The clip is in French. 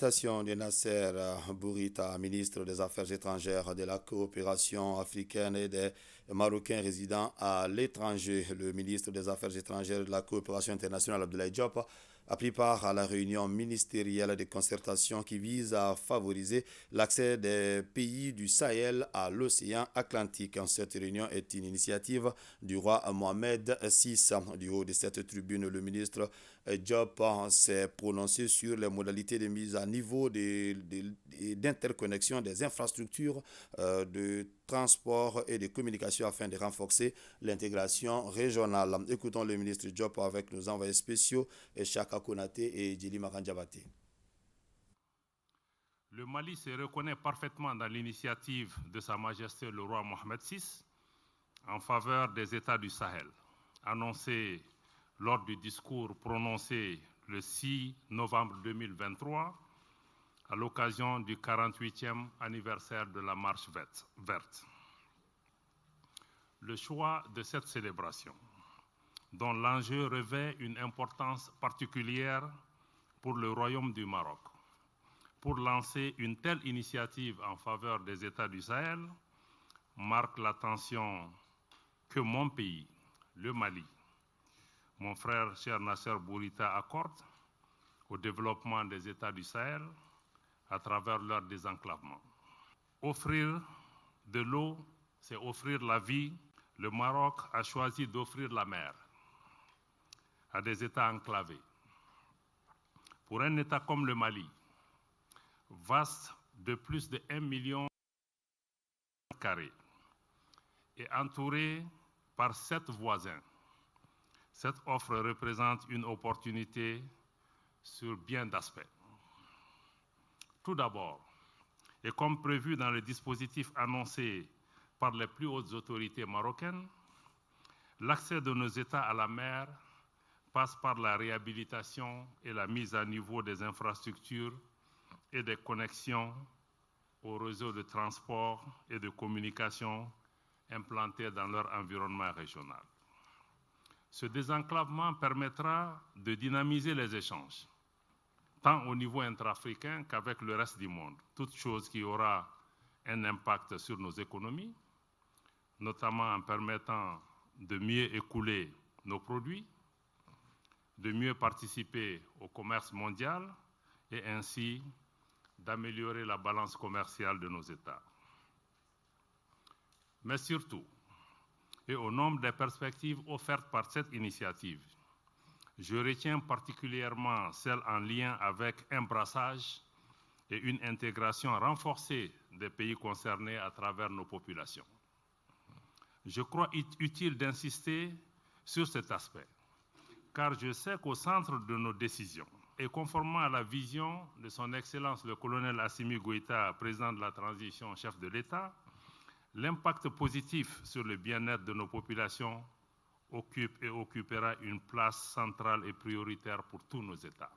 L'invitation de Nasser Bourita, ministre des Affaires étrangères, de la coopération africaine et des Marocains résidant à l'étranger, le ministre des Affaires étrangères et de la coopération internationale, Abdoulaye Diop, a pris part à la réunion ministérielle de concertation qui vise à favoriser l'accès des pays du Sahel à l'océan Atlantique. Cette réunion est une initiative du roi Mohamed VI. Du haut de cette tribune, le ministre Diop s'est prononcé sur les modalités de mise à niveau d'interconnexion des infrastructures de transport et de communication afin de renforcer l'intégration régionale. Écoutons le ministre Diop avec nos envoyés spéciaux Chaka Konaté et Djili Marandiabaté. Le Mali se reconnaît parfaitement dans l'initiative de Sa Majesté le roi Mohamed VI en faveur des États du Sahel, annoncée lors du discours prononcé le 6 novembre 2023 à l'occasion du 48e anniversaire de la Marche verte. Le choix de cette célébration, dont l'enjeu revêt une importance particulière pour le Royaume du Maroc, pour lancer une telle initiative en faveur des États du Sahel, marque l'attention que mon pays, le Mali, mon frère cher Nasser Bourita accorde au développement des États du Sahel à travers leur désenclavement. Offrir de l'eau, c'est offrir la vie. Le Maroc a choisi d'offrir la mer à des États enclavés. Pour un État comme le Mali, vaste de plus de 1 million de carrés et entouré par 7 voisins, cette offre représente une opportunité sur bien d'aspects. Tout d'abord, et comme prévu dans le dispositif annoncé par les plus hautes autorités marocaines, l'accès de nos États à la mer passe par la réhabilitation et la mise à niveau des infrastructures et des connexions aux réseaux de transport et de communication implantés dans leur environnement régional. Ce désenclavement permettra de dynamiser les échanges, tant au niveau intra-africain qu'avec le reste du monde, toute chose qui aura un impact sur nos économies, notamment en permettant de mieux écouler nos produits, de mieux participer au commerce mondial et ainsi d'améliorer la balance commerciale de nos États. Mais surtout, et au nombre des perspectives offertes par cette initiative, je retiens particulièrement celle en lien avec un brassage et une intégration renforcée des pays concernés à travers nos populations. Je crois utile d'insister sur cet aspect, car je sais qu'au centre de nos décisions, et conformément à la vision de son Excellence le colonel Assimi Goïta, président de la transition, chef de l'État, l'impact positif sur le bien-être de nos populations occupe et occupera une place centrale et prioritaire pour tous nos États.